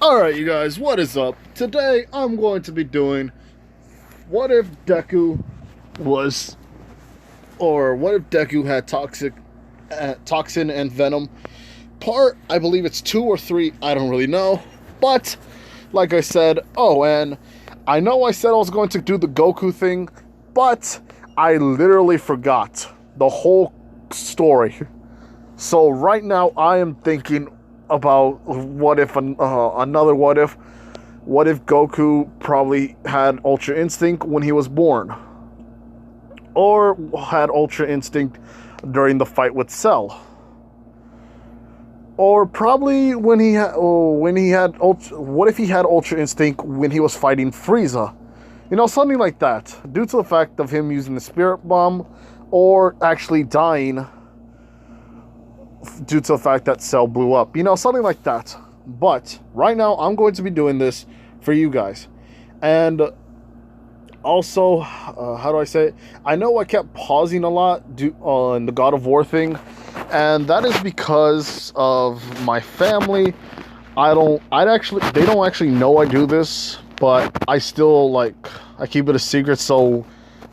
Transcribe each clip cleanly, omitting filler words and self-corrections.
Alright, you guys, what is up? Today I'm going to be doing what if Deku was, or what if Deku had toxin and Venom. Part, I believe it's 2 or 3, I don't really know. But, like I said, and I know I said I was going to do the Goku thing, but I literally forgot the whole story. So right now I am thinking about what if another what if Goku probably had Ultra Instinct when he was born, or had Ultra Instinct during the fight with Cell, or probably what if he had Ultra Instinct when he was fighting Frieza, something like that, due to the fact of him using the Spirit Bomb, or actually dying due to the fact that Cell blew up, something like that. But right now I'm going to be doing this for you guys. And also, how do I say it? I know I kept pausing a lot on the God of War thing, and that is because of my family. They don't actually know I do this, but I still I keep it a secret. So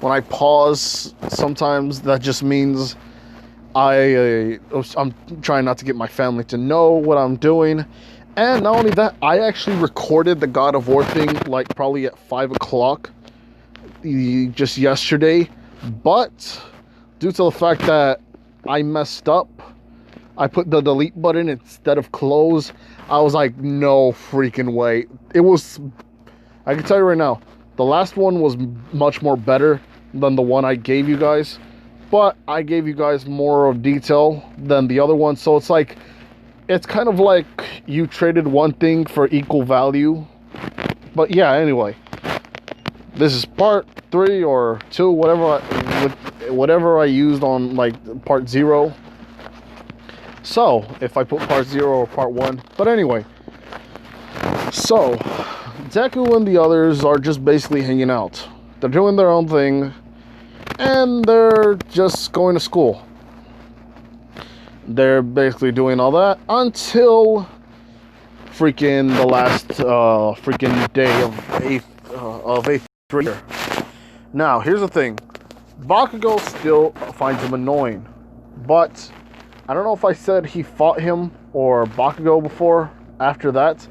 when I pause, sometimes that just means I'm trying not to get my family to know what I'm doing. And not only that, I actually recorded the God of War thing probably at 5 o'clock just yesterday, but due to the fact that I messed up, I put the delete button instead of close. I was like, no freaking way. I can tell you right now, the last one was much more better than the one I gave you guys. But I gave you guys more of detail than the other one. So it's kind of like you traded one thing for equal value. But yeah, anyway. This is part 3 or 2, whatever I used on part 0. So, if I put part 0 or part 1. But anyway. So, Deku and the others are just basically hanging out. They're doing their own thing. And they're just going to school. They're basically doing all that until freaking the last freaking day of eighth grade. Now, here's the thing. Bakugo still finds him annoying. But I don't know if I said he fought him or Bakugo before after that.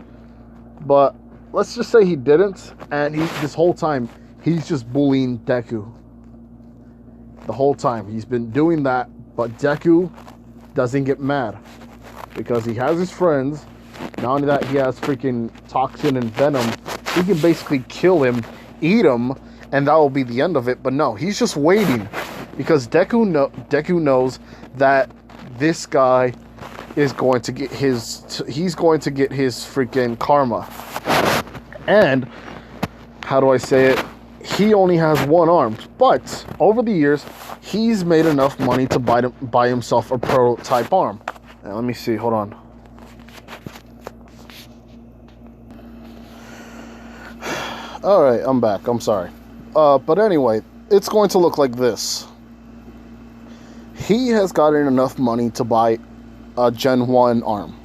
But let's just say he didn't. And this whole time, he's just bullying Deku. The whole time he's been doing that, but Deku doesn't get mad because he has his friends. Not only that, he has freaking toxin and Venom. He can basically kill him, eat him, and that will be the end of it. But no, he's just waiting because Deku knows that this guy is going to get he's going to get his freaking karma. And how do I say it? He only has one arm, but over the years, he's made enough money to buy himself a prototype arm. Now, let me see, hold on. Alright, I'm back, I'm sorry. But anyway, it's going to look like this. He has gotten enough money to buy a Gen 1 arm,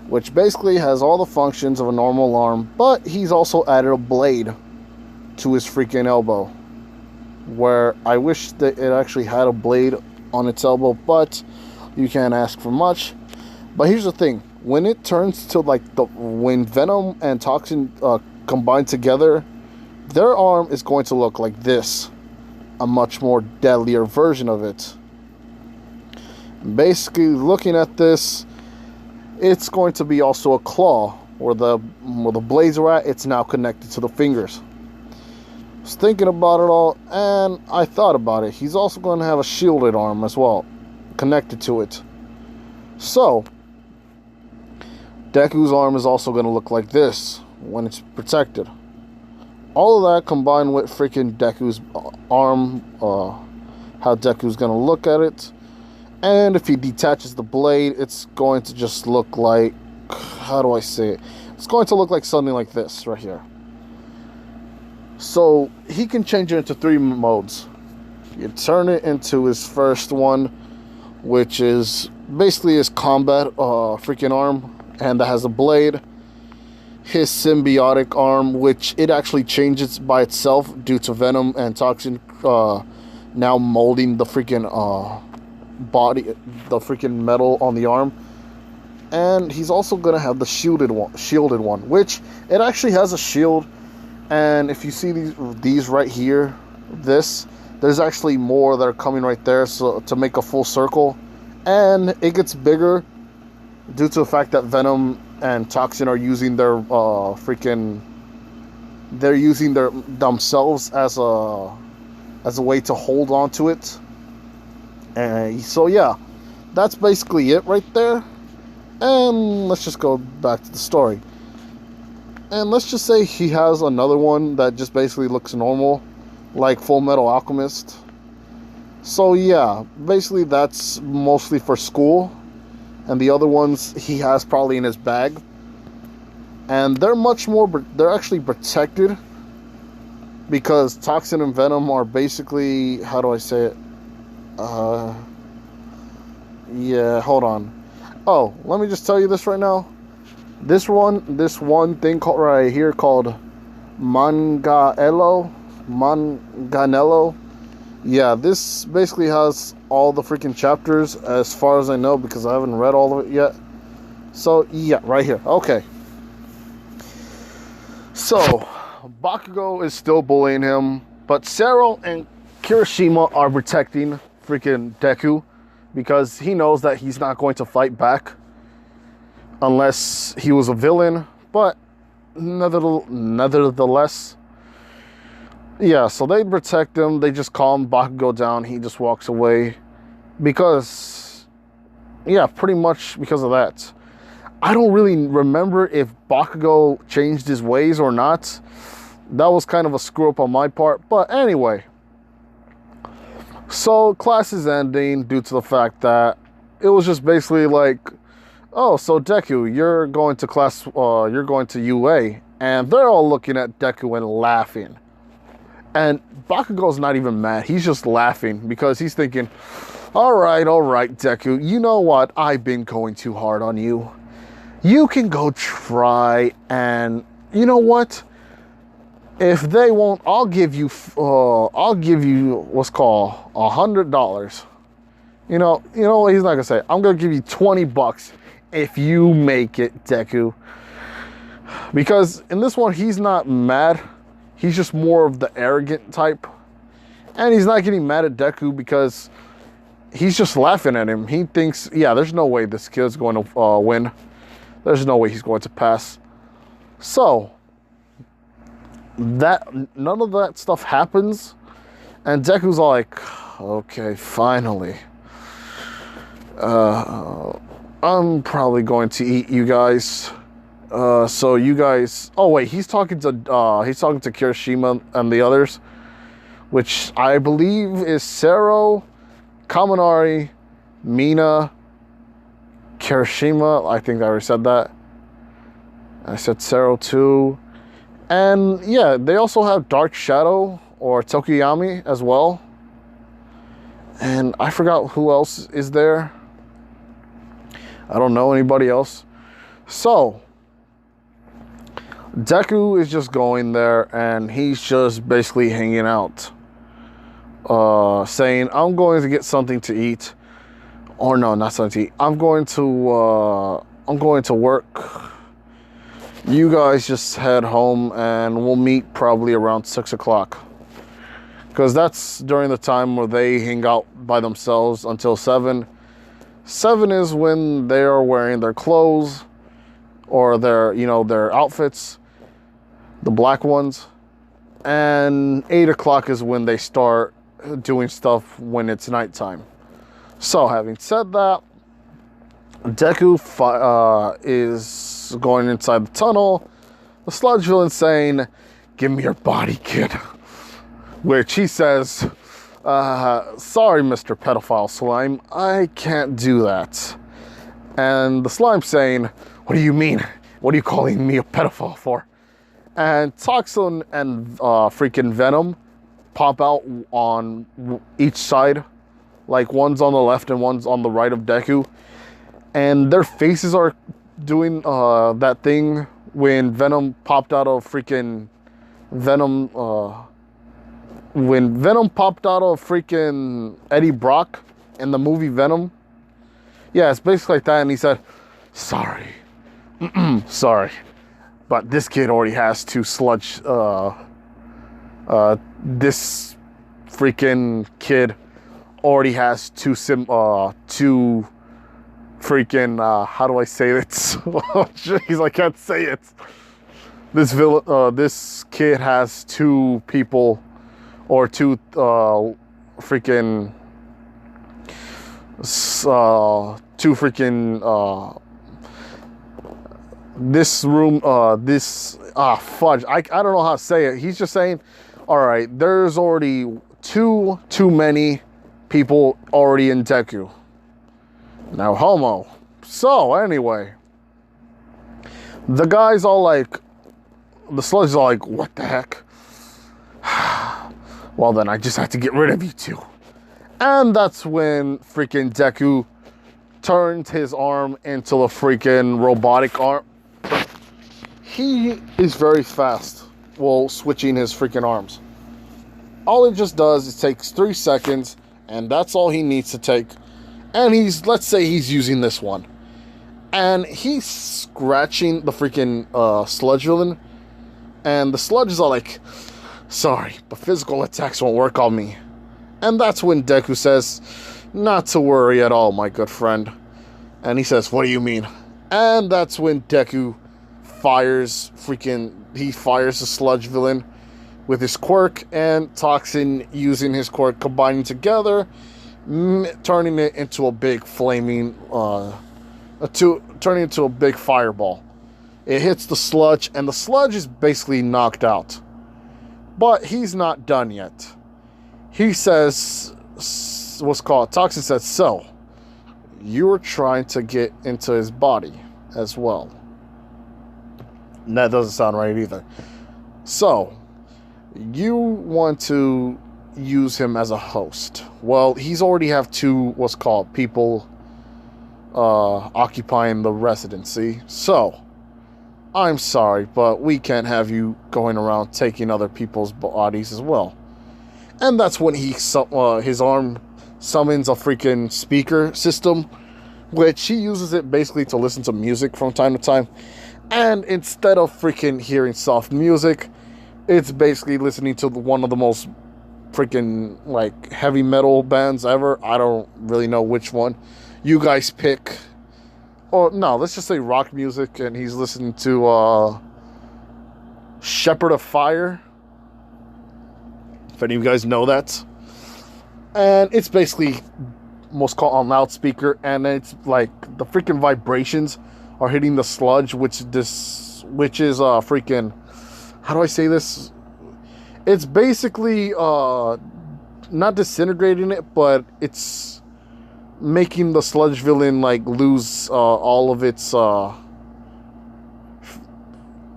which basically has all the functions of a normal arm, but he's also added a blade to his freaking elbow, where I wish that it actually had a blade on its elbow, but you can't ask for much. But here's the thing, when it turns to when Venom and Toxin combine together, their arm is going to look like this, a much more deadlier version of it. Basically, looking at this, it's going to be also a claw, where the blades are at, it's now connected to the fingers. Was thinking about it all, and I thought about it. He's also going to have a shielded arm as well, connected to it. So, Deku's arm is also going to look like this when it's protected. All of that combined with freaking Deku's arm, how Deku's going to look at it. And if he detaches the blade, it's going to just look like, how do I say it? It's going to look like something like this right here. So he can change it into 3 modes. You turn it into his first one, which is basically his combat freaking arm, and that has a blade. his symbiotic arm, which it actually changes by itself due to Venom and Toxin now molding the freaking body, the freaking metal on the arm. And he's also gonna have the shielded one, which it actually has a shield. And if you see these right here, there's actually more that are coming right there, so to make a full circle. And it gets bigger due to the fact that Venom and Toxin are using their themselves as a way to hold on to it. And so yeah, that's basically it right there. And let's just go back to the story. And let's just say he has another one that just basically looks normal, like Full Metal Alchemist. So yeah, basically that's mostly for school. And the other ones he has probably in his bag. And they're they're actually protected. Because Toxin and Venom are basically, how do I say it? Yeah, hold on. Oh, let me just tell you this right now. This one thing called right here called Manganello. Yeah, this basically has all the freaking chapters as far as I know, because I haven't read all of it yet. So yeah, right here. Okay. So Bakugo is still bullying him, but Sero and Kirishima are protecting freaking Deku, because he knows that he's not going to fight back unless he was a villain. But nevertheless, yeah, so they protect him. They just calm Bakugo down. He just walks away because, yeah, pretty much because of that. I don't really remember if Bakugo changed his ways or not. That was kind of a screw up on my part. But anyway, so class is ending due to the fact that it was just basically like, oh, so Deku, you're going to class, you're going to UA. And they're all looking at Deku and laughing. And Bakugo's not even mad. He's just laughing because he's thinking, all right, Deku, you know what? I've been going too hard on you. You can go try, and you know what? If they won't, I'll give you what's called $100. You know what he's not gonna say. I'm gonna give you $20 if you make it, Deku. Because in this one, he's not mad. He's just more of the arrogant type. And he's not getting mad at Deku because he's just laughing at him. He thinks, yeah, there's no way this kid's going to win. There's no way he's going to pass. So, none of that stuff happens. And Deku's all like, okay, finally. I'm probably going to eat you guys. So you guys, oh wait, he's talking to Kirishima and the others, which I believe is Sero, Kaminari, Mina, Kirishima. I think I already said that. I said Sero too. And yeah, they also have Dark Shadow or Tokuyami as well. And I forgot who else is there. I don't know anybody else. So Deku is just going there and he's just basically hanging out. Saying, I'm going to get something to eat. Or no, not something to eat. I'm going to work. You guys just head home and we'll meet probably around 6 o'clock. Because that's during the time where they hang out by themselves until 7. 7 is when they are wearing their clothes or their outfits, the black ones. And 8 o'clock is when they start doing stuff when it's nighttime. So having said that, Deku is going inside the tunnel. The sludge villain saying, give me your body, kid. Which he says, sorry, Mr. Pedophile Slime, I can't do that. And the slime saying, what do you mean? What are you calling me a pedophile for? And Toxin and freaking Venom pop out on each side. Like one's on the left and one's on the right of Deku. And their faces are doing that thing when Venom popped out of freaking Venom, when Venom popped out of freaking Eddie Brock in the movie Venom. Yeah, it's basically like that. And he said, sorry. Sorry. But this kid already has two sludge, this freaking kid already has two freaking, how do I say it? Oh, jeez, I can't say it. This kid has two people, or two, freaking, two freaking, this room, fudge. I don't know how to say it. He's just saying, all right, there's already too many people already in Deku. Now, homo. So, anyway, the guys all like, the sludges are like, what the heck? Well, then I just have to get rid of you two. And that's when freaking Deku turned his arm into a freaking robotic arm. He is very fast while switching his freaking arms. All it just does is takes 3 seconds, and that's all he needs to take. And let's say he's using this one. And he's scratching the freaking sludge villain. And the sludges are like, sorry, but physical attacks won't work on me. And that's when Deku says, not to worry at all, my good friend. And he says, what do you mean? And that's when Deku fires the sludge villain with his quirk and Toxin using his quirk, combining together, turning it into a big flaming, turning into a big fireball. It hits the sludge, and the sludge is basically knocked out. But he's not done yet. He says, Toxin says, so, you were trying to get into his body as well. And that doesn't sound right either. So, you want to use him as a host. Well, he's already have two, people occupying the residency. So, I'm sorry, but we can't have you going around taking other people's bodies as well. And that's when his arm summons a freaking speaker system, which he uses it basically to listen to music from time to time. And instead of freaking hearing soft music, it's basically listening to one of the most freaking, like, heavy metal bands ever. I don't really know which one. You guys pick. Or, no, let's just say rock music, and he's listening to, Shepherd of Fire. If any of you guys know that. And it's basically most called on loudspeaker, and it's like the freaking vibrations are hitting the sludge, which is freaking, how do I say this? It's basically not disintegrating it, but it's making the sludge villain like lose all of its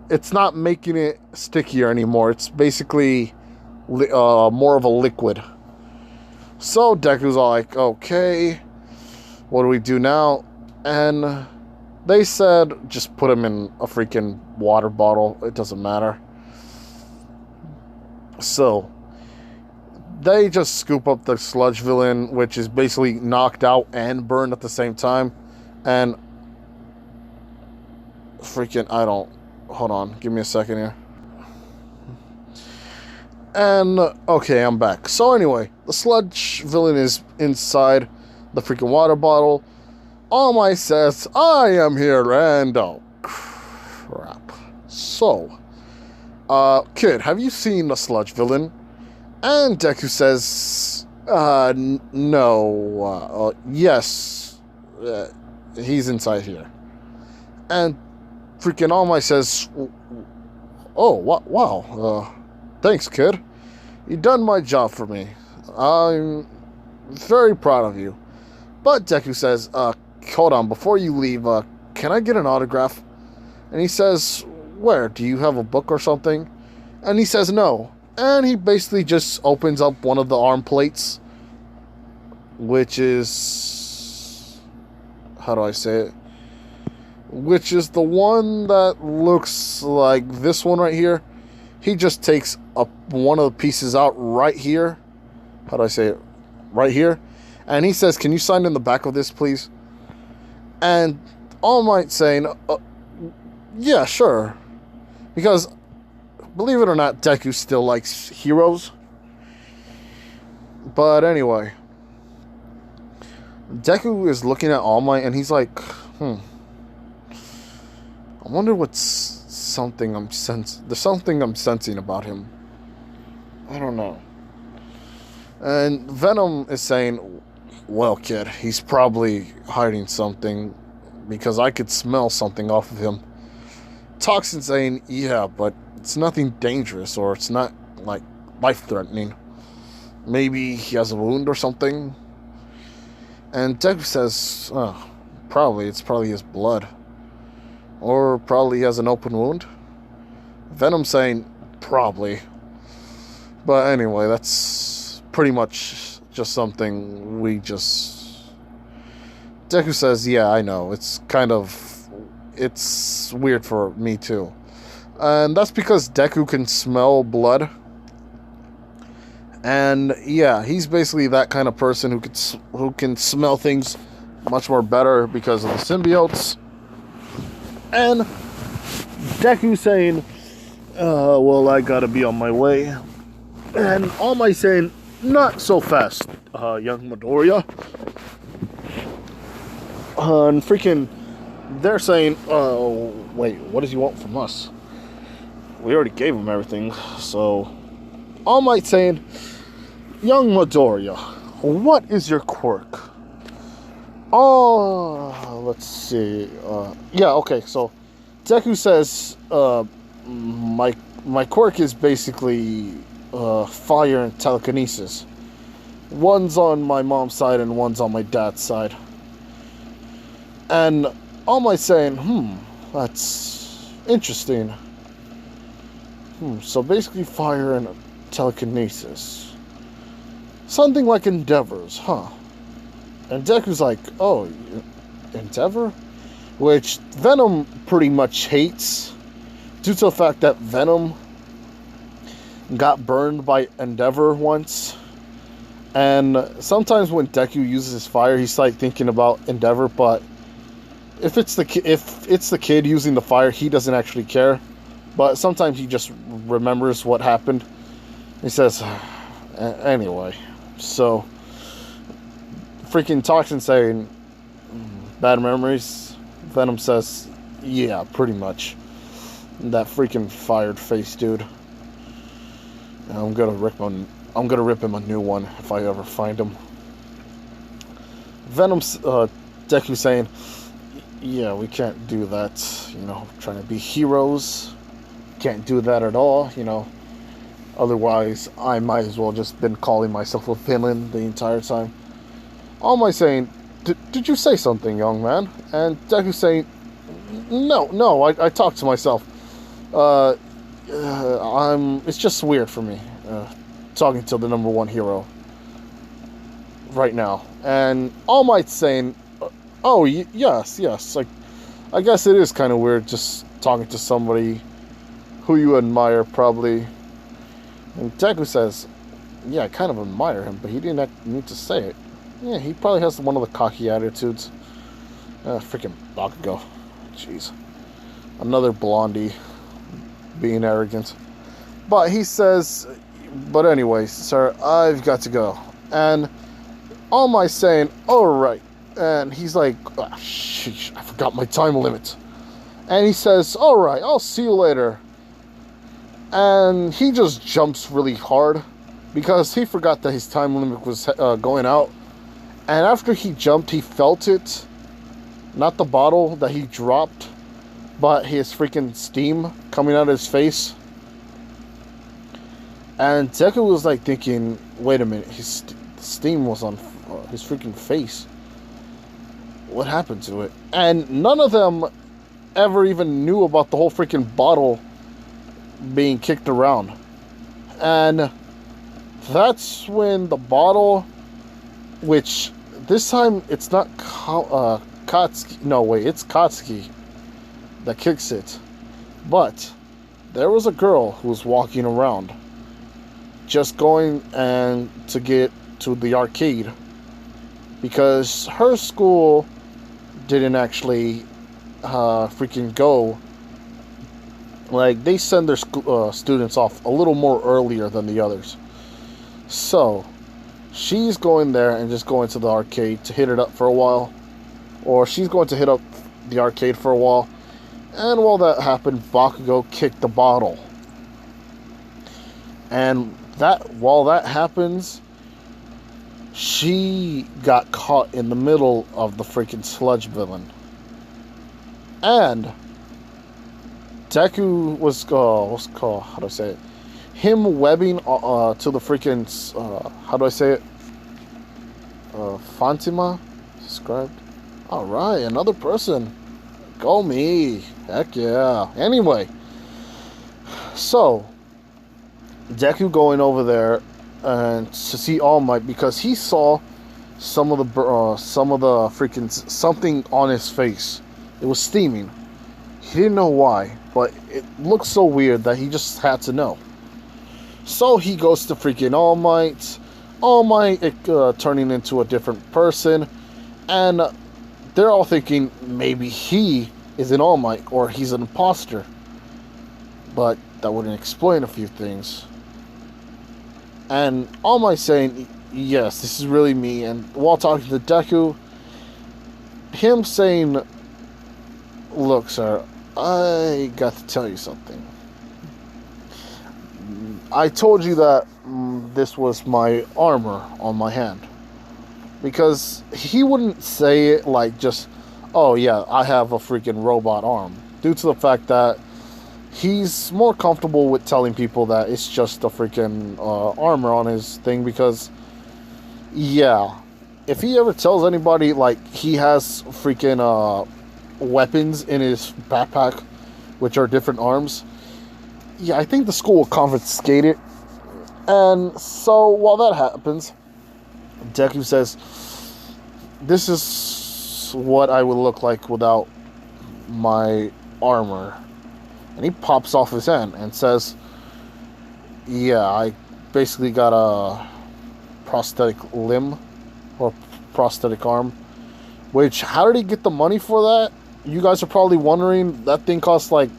it's not making it stickier anymore. It's basically more of a liquid. So Deku's all like, okay, what do we do now? And they said, just put him in a freaking water bottle. It doesn't matter. So they just scoop up the sludge villain, which is basically knocked out and burned at the same time. And freaking, hold on, give me a second here. And, okay, I'm back. So anyway, the sludge villain is inside the freaking water bottle. All Might says, I am here, and oh, crap. So, kid, have you seen the sludge villain? And Deku says, no, yes, he's inside here. And freaking All Might says, oh, wow, thanks, kid. You done my job for me. I'm very proud of you. But Deku says, hold on, before you leave, can I get an autograph? And he says, where? Do you have a book or something? And he says, no. And he basically just opens up one of the arm plates, which is, how do I say it? which is the one that looks like this one right here. He just takes one of the pieces out right here. How do I say it? Right here. And he says, can you sign in the back of this, please? And All Might saying, yeah, sure. Because, believe it or not, Deku still likes heroes. But anyway, Deku is looking at All Might and he's like, I wonder what's there's something I'm sensing about him. I don't know. And Venom is saying, well, kid, he's probably hiding something because I could smell something off of him. Toxin saying, yeah, but it's nothing dangerous or it's not like life-threatening. Maybe he has a wound or something. And Deku says, it's probably his blood. Or probably he has an open wound. Venom saying, probably. But anyway, that's pretty much just something Deku says, yeah, I know. It's weird for me too. And that's because Deku can smell blood. And yeah, he's basically that kind of person who can smell things much more better because of the symbiotes. And Deku saying, well, I gotta be on my way. And All Might saying, not so fast, young Midoriya. And freaking, they're saying, wait, what does he want from us? We already gave him everything, so... All Might saying, young Midoriya, what is your quirk? Oh, let's see. Yeah, okay, so Deku says, my quirk is basically fire and telekinesis. One's on my mom's side and one's on my dad's side. And All Might saying, that's interesting. So basically fire and telekinesis. Something like endeavors, huh? And Deku's like, oh, Endeavor? Which Venom pretty much hates, due to the fact that Venom got burned by Endeavor once. And sometimes when Deku uses his fire, he's like thinking about Endeavor, but if it's the kid using the fire, he doesn't actually care. But sometimes he just remembers what happened. He says, anyway, so... Freaking Toxin saying, bad memories. Venom says, yeah, pretty much. That freaking fired face dude. I'm gonna rip him a new one if I ever find him. Venom's Deku saying, yeah, we can't do that. Trying to be heroes. Can't do that at all. Otherwise, I might as well just been calling myself a villain the entire time. All Might saying, did you say something, young man? And Deku saying, no, I talked to myself. It's just weird for me, talking to the number one hero right now. And All Might saying, oh, yes, I guess it is kind of weird just talking to somebody who you admire, probably. And Deku says, yeah, I kind of admire him, but he didn't need to say it. Yeah, he probably has one of the cocky attitudes. Freaking Bakugo. Jeez. Another blondie being arrogant. But he says, but anyway, sir, I've got to go. And All Might saying, alright. And he's like, sheesh, I forgot my time limit. And he says, alright, I'll see you later. And he just jumps really hard because he forgot that his time limit was going out. And after he jumped, he felt it. Not the bottle that he dropped, but his freaking steam coming out of his face. And Deku was like thinking, wait a minute, his steam was on his freaking face. What happened to it? And none of them ever even knew about the whole freaking bottle being kicked around. And that's when the bottle, which this time it's not Katsuki. No, wait, it's Katsuki. that kicks it. But there was a girl who was walking around, just going and to get to the arcade, because her school didn't actually freaking go. Like, they send their students off a little more earlier than the others. So she's going there and just going to the arcade to hit it up for a while. Or she's going to hit up the arcade for a while. And while that happened, Bakugo kicked the bottle. And while that happens, she got caught in the middle of the freaking sludge villain. And Deku was, what's it called? How do I say it? Him webbing to the freaking, how do I say it? Fatima? Described? Alright, another person. Go me. Heck yeah. Anyway. So, Deku going over there and to see All Might, because he saw some of the freaking something on his face. It was steaming. He didn't know why, but it looked so weird that he just had to know. So he goes to freaking All Might. All Might turning into a different person, and they're all thinking maybe he is an All Might or he's an imposter. But that wouldn't explain a few things. And All Might saying, yes, this is really me. And while talking to Deku, him saying, look, sir, I got to tell you something. I told you that this was my armor on my hand. Because he wouldn't say it like just, oh yeah, I have a freaking robot arm. Due to the fact that he's more comfortable with telling people that it's just a freaking armor on his thing. Because, yeah, if he ever tells anybody like he has freaking weapons in his backpack, which are different arms, yeah, I think the school will confiscate it. And so while that happens, Deku says, this is what I would look like without my armor. And he pops off his hand and says, yeah, I basically got a prosthetic limb or prosthetic arm. Which, how did he get the money for that? You guys are probably wondering. That thing costs like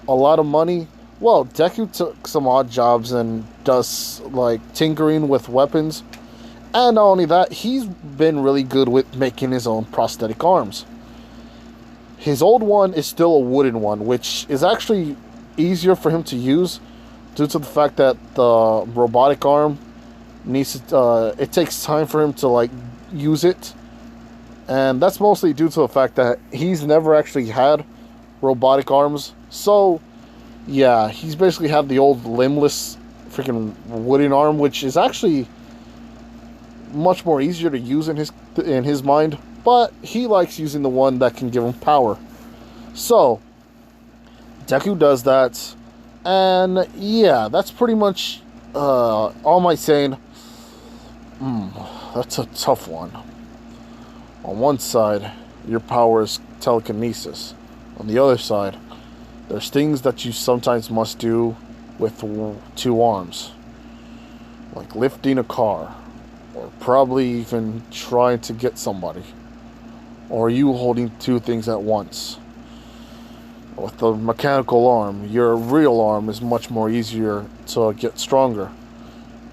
a lot of money. Well, Deku took some odd jobs and does like tinkering with weapons. And not only that, he's been really good with making his own prosthetic arms. His old one is still a wooden one, which is actually easier for him to use due to the fact that the robotic arm needs to, it takes time for him to like use it. And that's mostly due to the fact that he's never actually had robotic arms. So, yeah, he's basically had the old limbless freaking wooden arm, which is actually much more easier to use in his mind. But he likes using the one that can give him power. So, Deku does that. And, yeah, that's pretty much all my saying. That's a tough one. On one side, your power is telekinesis. On the other side, there's things that you sometimes must do with two arms. Like lifting a car. Or probably even trying to get somebody. Or you holding two things at once. With the mechanical arm, your real arm is much more easier to get stronger.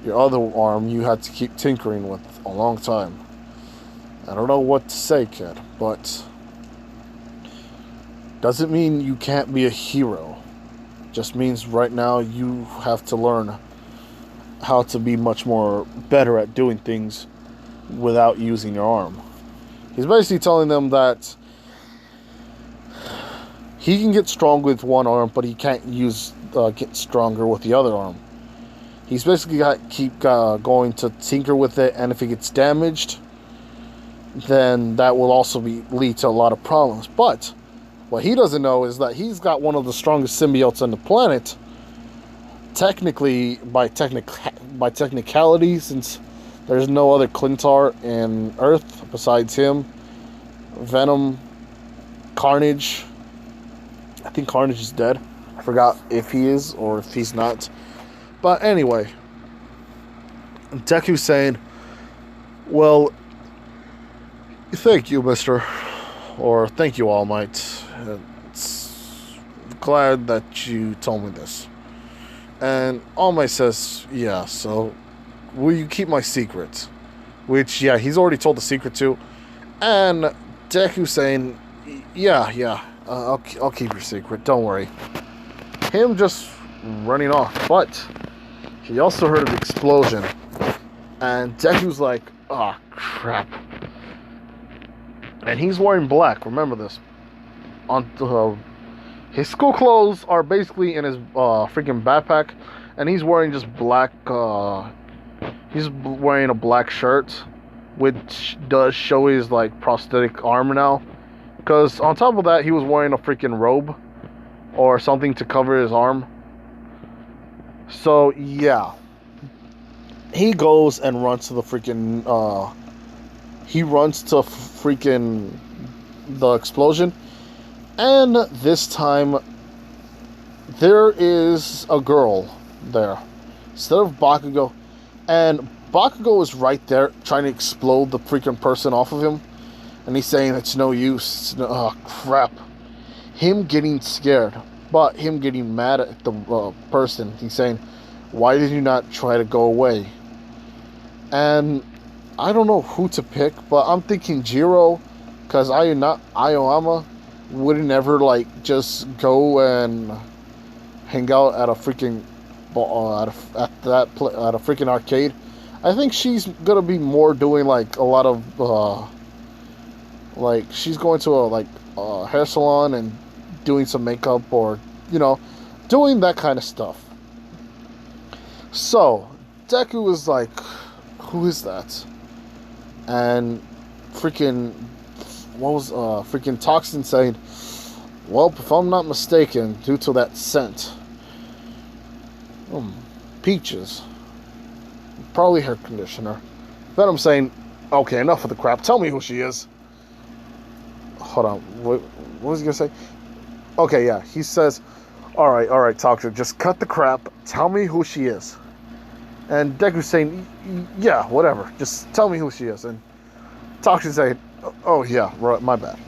Your other arm you had to keep tinkering with a long time. I don't know what to say, kid, but doesn't mean you can't be a hero. Just means right now you have to learn how to be much more better at doing things without using your arm. He's basically telling them that he can get strong with one arm, but he can't get stronger with the other arm. He's basically got to keep going to tinker with it, and if it gets damaged, then that will also lead to a lot of problems. But what he doesn't know is that he's got one of the strongest symbiotes on the planet. Technically, by technicality, since there's no other Clintar in Earth besides him, Venom, Carnage, I think Carnage is dead. I forgot if he is or if he's not. But anyway, Deku's saying, well, thank you, mister. Or thank you, All Might. It's glad that you told me this. And All Might says, yeah, so will you keep my secret? Which, yeah, he's already told the secret to. And Deku saying, yeah, I'll keep your secret, don't worry. Him just running off, but he also heard an explosion. And Deku's like, oh, crap. And he's wearing black, remember this. His school clothes are basically in his freaking backpack. And he's wearing just black, he's wearing a black shirt, which does show his like prosthetic arm now. Because on top of that, he was wearing a freaking robe or something to cover his arm. So yeah, he goes and runs to the freaking. He runs to freaking the explosion, and this time there is a girl there instead of Bakugo, and Bakugo is right there trying to explode the freaking person off of him, and he's saying it's no use. Oh crap! Him getting scared, but him getting mad at the person. He's saying, "Why did you not try to go away?" And I don't know who to pick, but I'm thinking Jiro, because Aoyama wouldn't ever like just go and hang out at a freaking at a freaking arcade. I think she's gonna be more doing like a lot of like she's going to a hair salon and doing some makeup, or doing that kind of stuff. So Deku was like, who is that? And freaking freaking Toxin saying, well, if I'm not mistaken, due to that scent, peaches, probably hair conditioner. Venom saying, okay, enough of the crap, tell me who she is. Hold on, what was he gonna say? Okay, yeah, he says, all right, Toxin, just cut the crap, tell me who she is. And Deku's saying, yeah, whatever, just tell me who she is. And Toxin saying, oh yeah, right, my bad.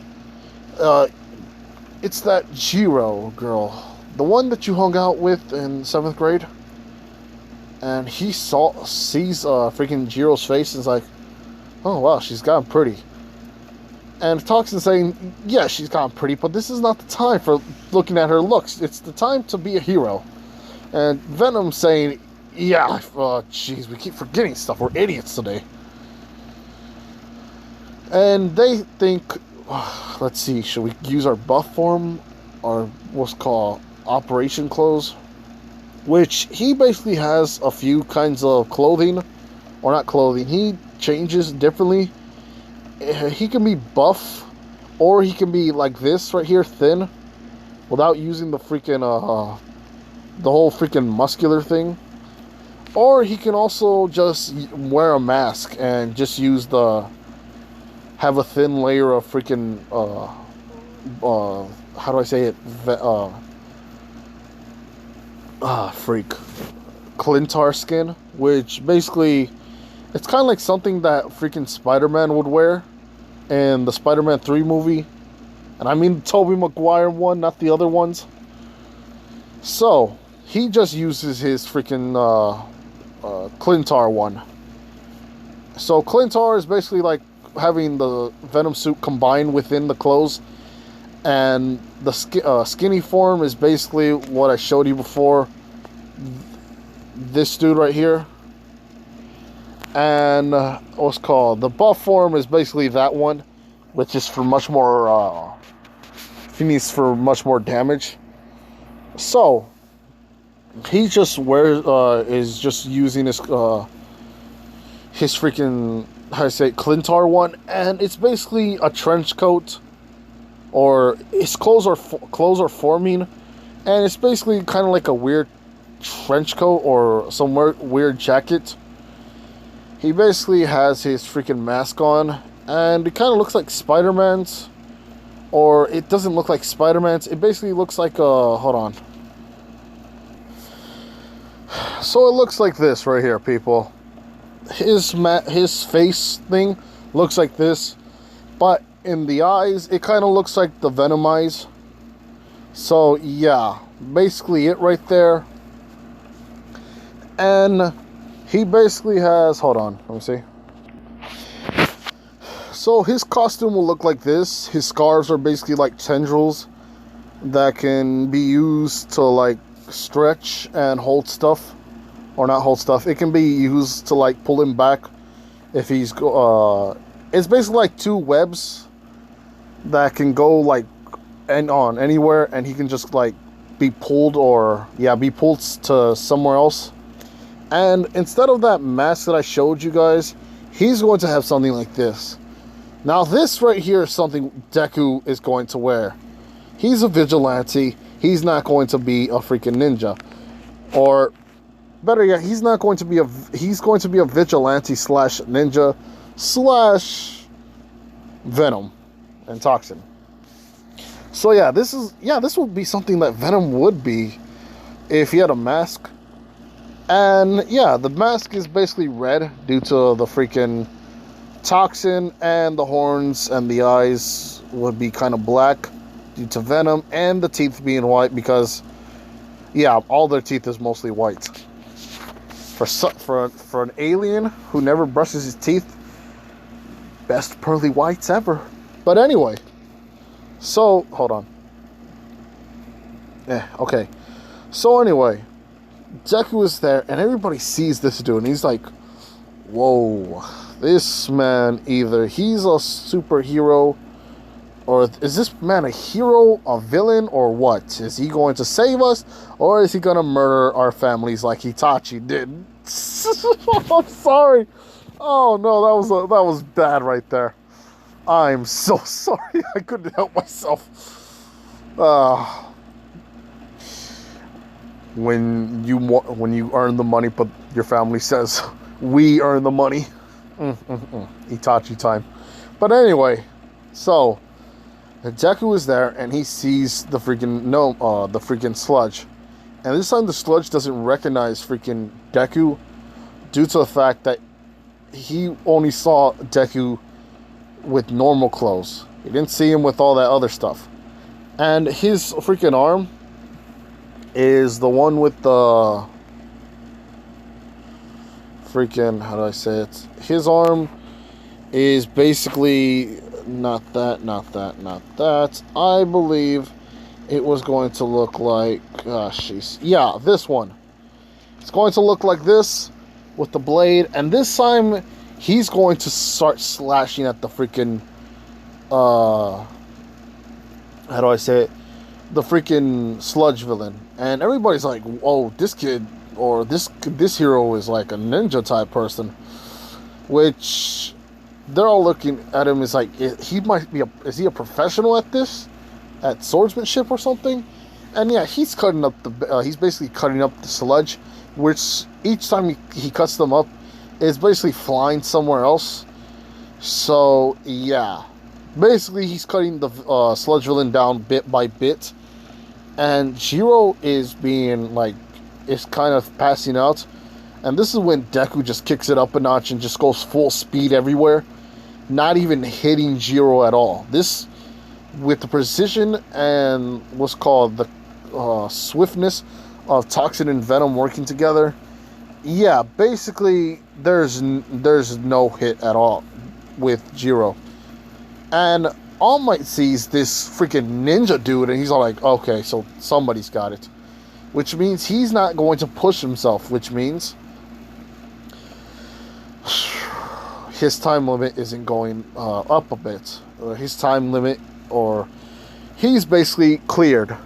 It's that Jiro girl, the one that you hung out with in 7th grade. And he sees freaking Jiro's face and is like, oh wow, she's gotten pretty. And Toxin saying, yeah, she's gotten pretty, but this is not the time for looking at her looks. It's the time to be a hero. And Venom saying, yeah, jeez, we keep forgetting stuff. We're idiots today. And they think, let's see, should we use our buff form, or what's called Operation Clothes? Which he basically has a few kinds of clothing, or not clothing, he changes differently. He can be buff, or he can be like this right here, thin, without using the freaking, the whole freaking muscular thing. Or he can also just wear a mask and just use have a thin layer of freaking, how do I say it? Clintar skin, which basically, it's kind of like something that freaking Spider-Man would wear in the Spider-Man 3 movie. And I mean the Tobey Maguire one, not the other ones. So, he just uses his freaking, Clintar one. So Clintar is basically like having the Venom suit combined within the clothes, and the skinny form is basically what I showed you before, this dude right here. And what's called the buff form is basically that one, which is for much more he needs for much more damage. So he just is just using his freaking, how do I say it, Clintar one, and it's basically a trench coat, or his clothes are forming, and it's basically kind of like a weird trench coat or some weird jacket. He basically has his freaking mask on, and it kind of looks like Spider-Man's, or it doesn't look like Spider-Man's. It basically looks like hold on. So it looks like this right here, people. His face thing looks like this, but in the eyes, it kind of looks like the Venom eyes. So yeah, basically it right there. And he basically has, hold on, let me see. So his costume will look like this. His scarves are basically like tendrils that can be used to like stretch and hold stuff. Or not hold stuff. It can be used to like pull him back if he's it's basically like two webs that can go like on anywhere, and he can just like be pulled, or yeah, be pulled to somewhere else. And instead of that mask that I showed you guys, he's going to have something like this. Now this right here is something Deku is going to wear. He's a vigilante. He's not going to be a freaking ninja. Or better yet, he's going to be a vigilante slash ninja slash Venom and Toxin. So yeah, this would be something that Venom would be if he had a mask. And yeah, the mask is basically red due to the freaking Toxin, and the horns and the eyes would be kind of black due to Venom, and the teeth being white because yeah, all their teeth is mostly white. For an alien who never brushes his teeth, best pearly whites ever. But anyway, so hold on. Okay. So anyway, Deku is there, and everybody sees this dude, and he's like, "Whoa, this man, either he's a superhero, or is this man a hero, a villain, or what? Is he going to save us, or is he going to murder our families like Itachi did?" I'm sorry. Oh no, that was bad right there. I'm so sorry. I couldn't help myself. When you earn the money, but your family says we earn the money. Itachi time. But anyway, so Deku is there, and he sees the freaking sludge. And this time the sludge doesn't recognize freaking Deku due to the fact that he only saw Deku with normal clothes. He didn't see him with all that other stuff. And his freaking arm is the one with the freaking, how do I say it? His arm is basically not that. I believe it was going to look like, yeah, this one. It's going to look like this with the blade, and this time he's going to start slashing at the freaking, how do I say it? The freaking sludge villain. And everybody's like, "Oh, this kid, or this hero is like a ninja type person," which they're all looking at him as like, is he a professional at this? At swordsmanship or something? And yeah, he's basically cutting up the sludge, which each time he cuts them up is basically flying somewhere else. So yeah, basically he's cutting the sludge villain down bit by bit, and Jiro is kind of passing out. And this is when Deku just kicks it up a notch and just goes full speed everywhere, not even hitting Jiro at all. This, with the precision and what's called the swiftness of Toxin and Venom working together, yeah, basically there's no hit at all with Jiro. And All Might sees this freaking ninja dude, and he's all like, "Okay, so somebody's got it," which means he's not going to push himself, which means his time limit isn't going up a bit. His time limit, or he's basically cleared,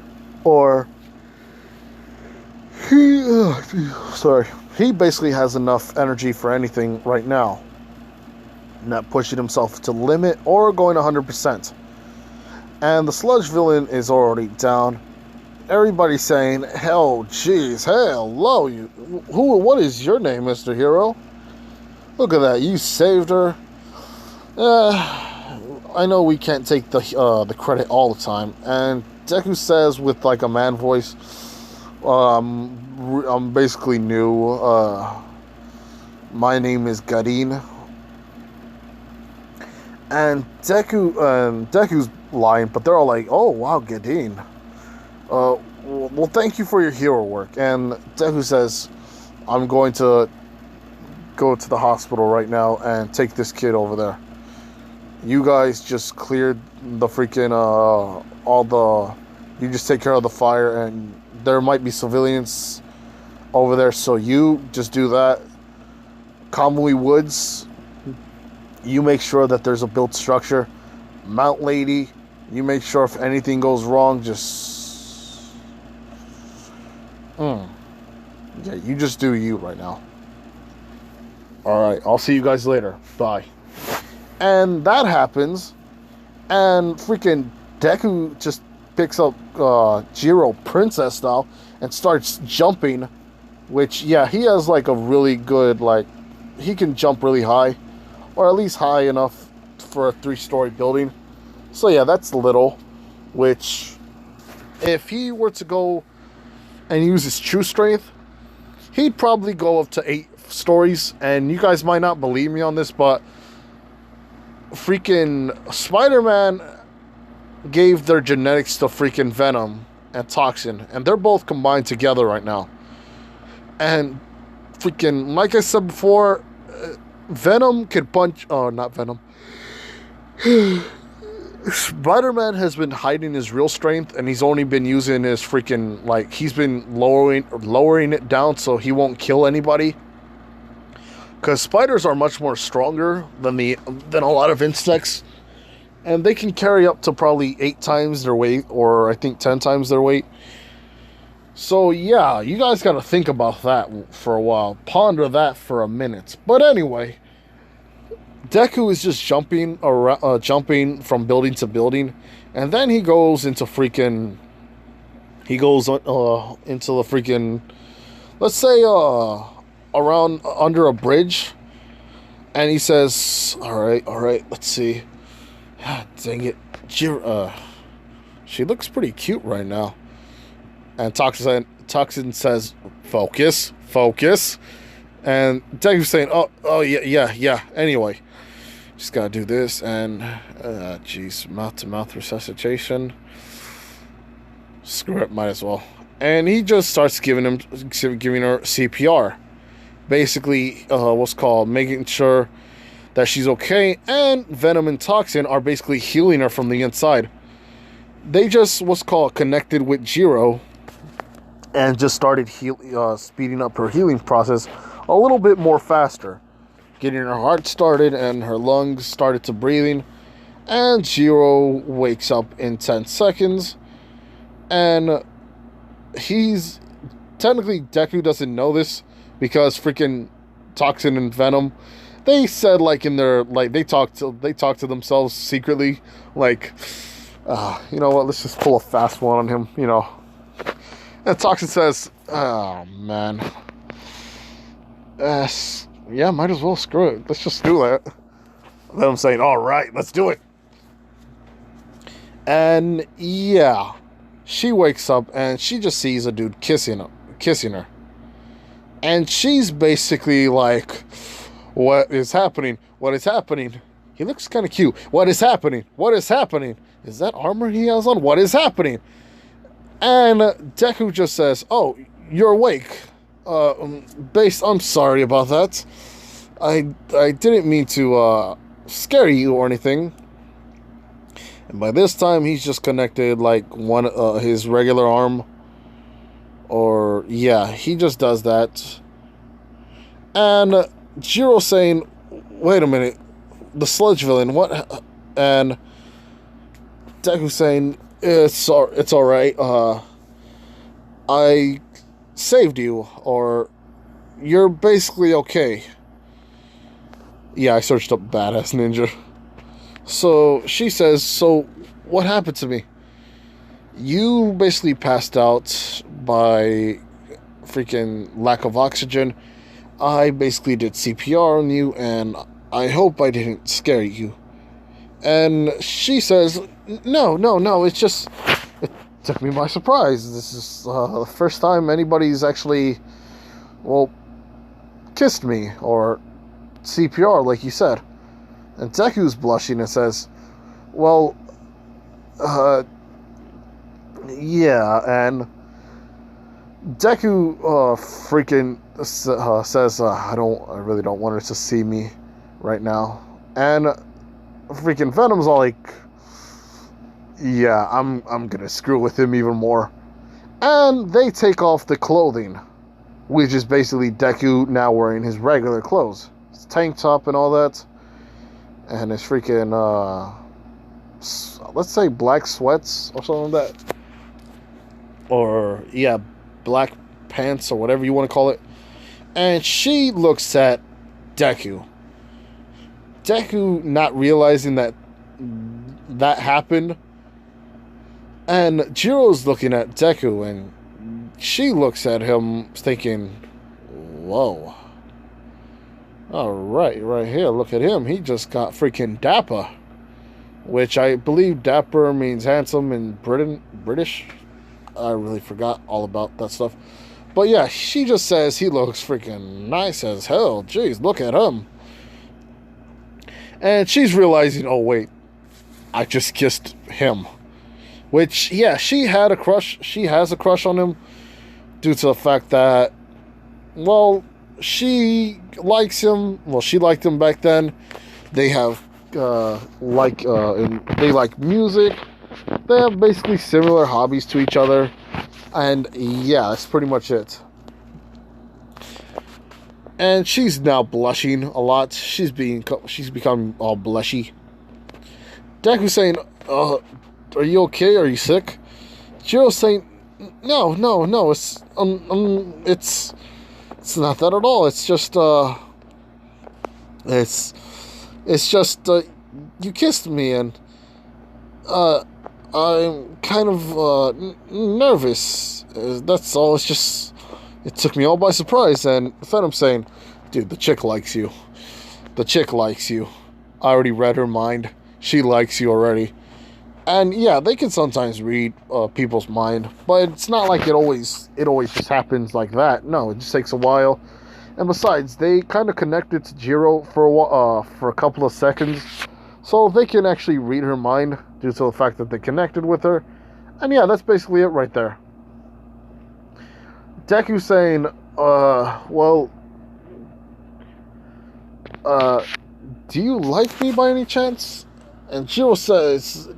or he basically has enough energy for anything right now, not pushing himself to limit or going 100%. And the sludge villain is already down. Everybody's saying, "Hell, jeez, hello, you. What is your name, Mr. Hero? Look at that, you saved her. I know we can't take the credit all the time. And Deku says with like a man voice, I'm basically new. My name is Gadin. And Deku's lying, but they're all like, "Oh wow, Gadin. Well, thank you for your hero work." And Deku says, "I'm going to go to the hospital right now and take this kid over there. You guys just cleared the freaking you just take care of the fire, and there might be civilians over there, so you just do that. Commonly Woods, you make sure that there's a built structure. Mount Lady, you make sure if anything goes wrong, yeah, you just do you right now. Alright, I'll see you guys later. Bye." And that happens, and freaking Deku just picks up Jiro princess style and starts jumping, which, yeah, he has like a really good, like, he can jump really high, or at least high enough for a 3-story building. So yeah, that's little, which if he were to go and use his true strength, he'd probably go up to 8 stories. And you guys might not believe me on this, but freaking Spider-Man gave their genetics to freaking Venom and Toxin, and they're both combined together right now. And freaking, like I said before, Venom could punch. Oh, not Venom. Spider-Man has been hiding his real strength, and he's only been using his freaking, like, he's been lowering it down so he won't kill anybody. Because spiders are much more stronger than a lot of insects, and they can carry up to probably 8 times their weight, or I think 10 times their weight. So yeah, you guys got to think about that for a while. Ponder that for a minute. But anyway, Deku is just jumping around, jumping from building to building, and then he goes into the freaking, let's say around under a bridge, and he says, all right, let's see. Dang it, she looks pretty cute right now. And Toxin says, focus. And Deku's saying, oh yeah. Anyway, just gotta do this, and mouth-to-mouth resuscitation. Screw it, might as well. And he just starts giving her CPR, basically what's called making sure that she's okay. And Venom and Toxin are basically healing her from the inside. They just connected with Jiro, and just started speeding up her healing process a little bit more faster, getting her heart started and her lungs started to breathing. And Jiro wakes up in 10 seconds, and he's technically, Deku doesn't know this because freaking Toxin and Venom, they said, like, in their, like, they talk to themselves secretly, like, you know what, let's just pull a fast one on him, you know. And Toxin says, "Oh, man. Yeah, might as well, screw it. Let's just do that." Then I'm saying, "All right, let's do it." And yeah, she wakes up and she just sees a dude kissing her. And she's basically like, "What is happening? What is happening? He looks kind of cute. What is happening? What is happening? Is that armor he has on? What is happening?" And Deku just says, "Oh, you're awake. I'm sorry about that. I didn't mean to scare you or anything." And by this time, he's just connected like his regular arm. Or yeah, he just does that. And Jiro saying, "Wait a minute, the sludge villain, what?" And Deku saying, It's all right. I saved you, or you're basically okay." Yeah, I searched up badass ninja. So she says, "So what happened to me? You basically passed out by freaking lack of oxygen. I basically did CPR on you, and I hope I didn't scare you. And she says, no, no, no, it's just, it took me by surprise. This is the first time anybody's actually, well, kissed me, or CPR, like you said. And Deku's blushing and says, well, yeah, and Deku freaking says, I really don't want her to see me right now. And freaking Venom's all like, yeah, I'm gonna screw with him even more. And they take off the clothing, which is basically Deku now wearing his regular clothes. His tank top and all that. And his freaking, let's say black sweats or something like that. Or, yeah, black pants or whatever you want to call it. And she looks at Deku. Deku not realizing that happened. And Jiro's looking at Deku, and she looks at him thinking, whoa. Alright, right here, look at him. He just got freaking dapper. Which I believe dapper means handsome in British. I really forgot all about that stuff. But yeah, she just says he looks freaking nice as hell. Jeez, look at him. And she's realizing, oh wait, I just kissed him. Which, yeah, she had a crush. She has a crush on him due to the fact that, well, she likes him. Well, she liked him back then. They have, they like music. They have basically similar hobbies to each other. And, yeah, that's pretty much it. And she's now blushing a lot. She's become all blushy. Deku's saying, are you okay? Are you sick? Jiro's saying, no, it's not that at all. It's just, it's just, you kissed me, and, I'm kind of, nervous. That's all. It's just, it took me all by surprise. And Venom's saying, dude, the chick likes you. The chick likes you. I already read her mind. She likes you already. And yeah, they can sometimes read people's mind, but it's not like it always just happens like that. No, it just takes a while. And besides, they kind of connected to Jiro for a couple of seconds, so they can actually read her mind due to the fact that they connected with her. And yeah, that's basically it right there. Deku saying, do you like me by any chance? And Jiro says,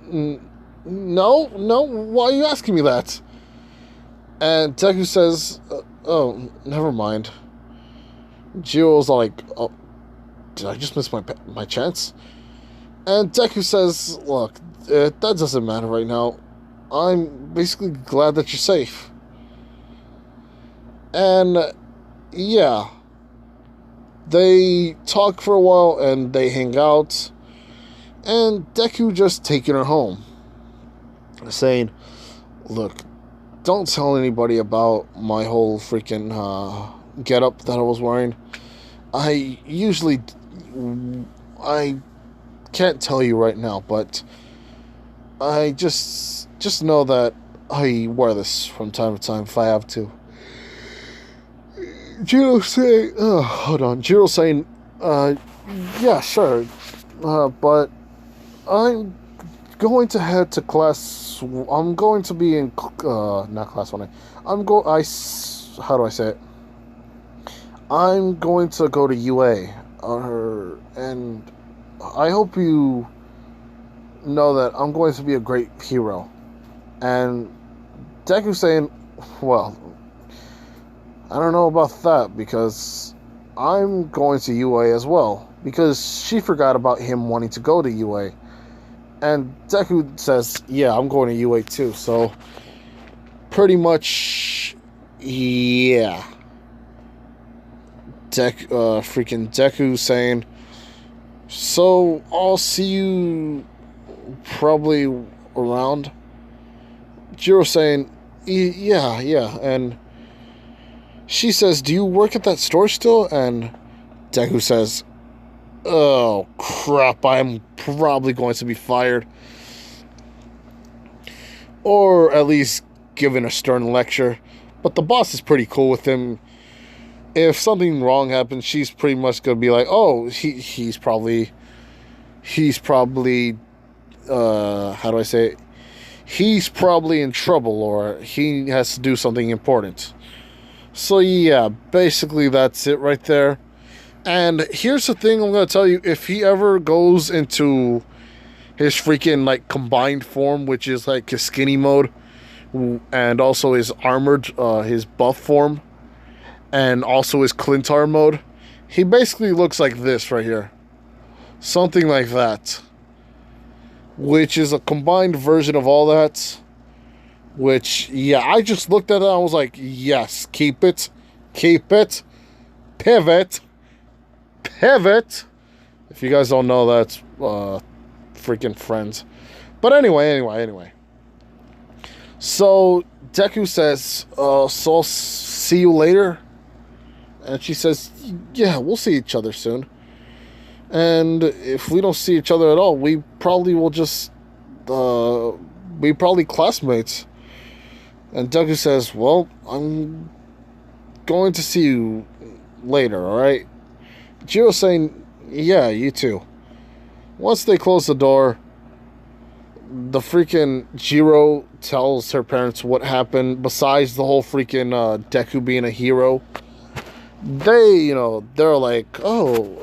no, why are you asking me that? And Deku says, oh, never mind. Jiro's like, oh, did I just miss my chance? And Deku says, look, that doesn't matter right now. I'm basically glad that you're safe. And yeah, they talk for a while and they hang out. And Deku just taking her home, saying, look, don't tell anybody about my whole freaking getup that I was wearing. I can't tell you right now, but I just know that I wear this from time to time if I have to. Jiro's saying, yeah, sure, but I'm going to head to class. I'm going to be in not class 1A. How do I say it? I'm going to go to UA, and I hope you know that I'm going to be a great hero. And Deku's saying, well, I don't know about that, because I'm going to UA as well, because she forgot about him wanting to go to UA. And Deku says, yeah, I'm going to UA too, so pretty much, yeah. Freaking Deku saying, so I'll see you probably around. Jiro saying, yeah, and she says, do you work at that store still? And Deku says, oh crap, I'm probably going to be fired. Or at least given a stern lecture. But the boss is pretty cool with him. If something wrong happens, she's pretty much gonna be like, oh, he's probably how do I say it? He's probably in trouble, or he has to do something important. So yeah, basically that's it right there. And here's the thing I'm gonna tell you: if he ever goes into his freaking like combined form, which is like his skinny mode, and also his armored, his buff form, and also his Clintar mode, he basically looks like this right here, something like that, which is a combined version of all that. Which, yeah, I just looked at it and I was like, yes, keep it, pivot. If you guys don't know, that's freaking Friends. But anyway. So Deku says, so I'll see you later. And she says, yeah, we'll see each other soon. And if we don't see each other at all, we probably will just, we probably classmates. And Deku says, well, I'm going to see you later, alright? Jiro's saying, yeah, you too. Once they close the door, the freaking Jiro tells her parents what happened, besides the whole freaking Deku being a hero. They, they're like, oh,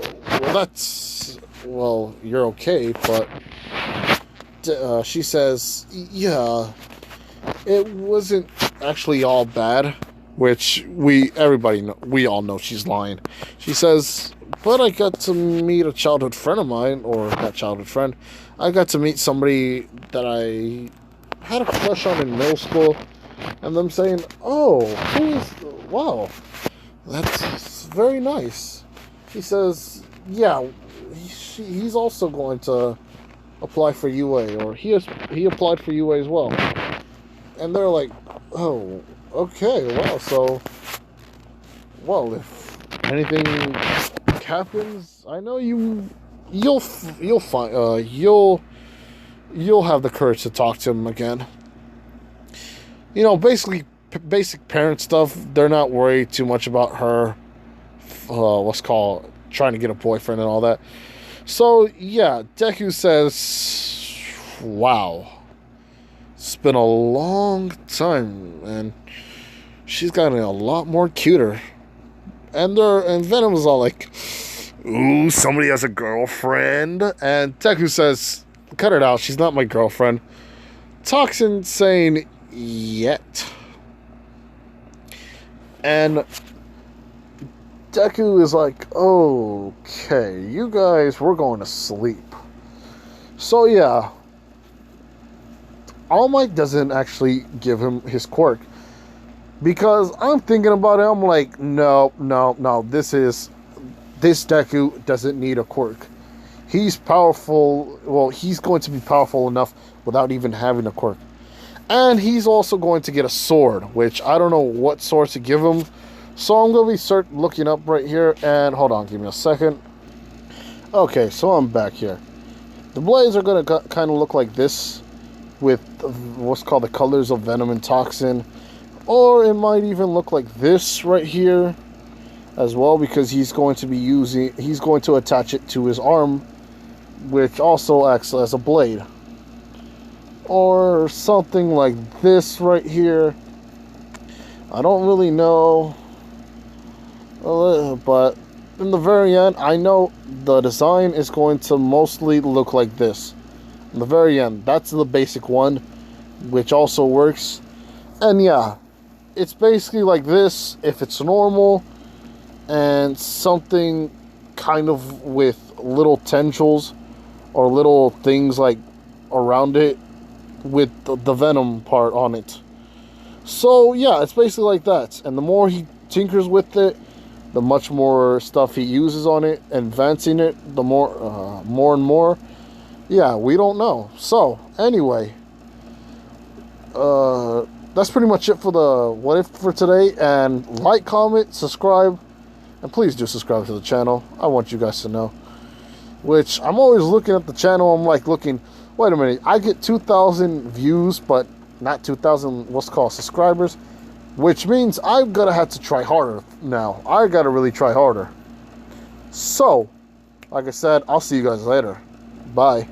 well, you're okay, but she says, yeah, it wasn't actually all bad, which we all know she's lying. She says, but I got to meet a childhood friend of mine, or not childhood friend, I got to meet somebody that I had a crush on in middle school, and them saying, oh, wow, that's very nice. He says, yeah, he's also going to apply for UA, or he applied for UA as well. And they're like, oh, okay, wow, so, well, if anything happens, I know you'll find, you'll have the courage to talk to him again. Basically, basic parent stuff, they're not worried too much about her, trying to get a boyfriend and all that. So, yeah, Deku says, wow. It's been a long time, and she's gotten a lot more cuter. And Venom is all like, ooh, somebody has a girlfriend. And Deku says, cut it out, she's not my girlfriend. Toxin saying, yet. And Deku is like, okay, you guys, we're going to sleep. So yeah, All Might doesn't actually give him his quirk, because I'm thinking about it, I'm like, no, this Deku doesn't need a quirk. He's powerful, well, he's going to be powerful enough without even having a quirk. And he's also going to get a sword, which I don't know what sword to give him. So I'm going to be looking up right here, and hold on, give me a second. Okay, so I'm back here. The blades are going to kind of look like this, with what's called the colors of Venom and Toxin. Or it might even look like this right here as well, because he's going to attach it to his arm, which also acts as a blade. Or something like this right here. I don't really know. But in the very end, I know the design is going to mostly look like this. In the very end, that's the basic one, which also works. And yeah, it's basically like this if it's normal, and something kind of with little tendrils or little things like around it with the Venom part on it. So yeah, it's basically like that. And the more he tinkers with it, the much more stuff he uses on it, advancing it, the more and more. Yeah, we don't know. So anyway, that's pretty much it for the what if for today. And like, comment, subscribe, and please do subscribe to the channel. I want you guys to know. which I'm always looking at the channel. I'm like looking, wait a minute, I get 2,000 views, but not 2,000 what's called subscribers, which means I'm gonna have to try harder now. I gotta really try harder. So, like I said, I'll see you guys later. Bye.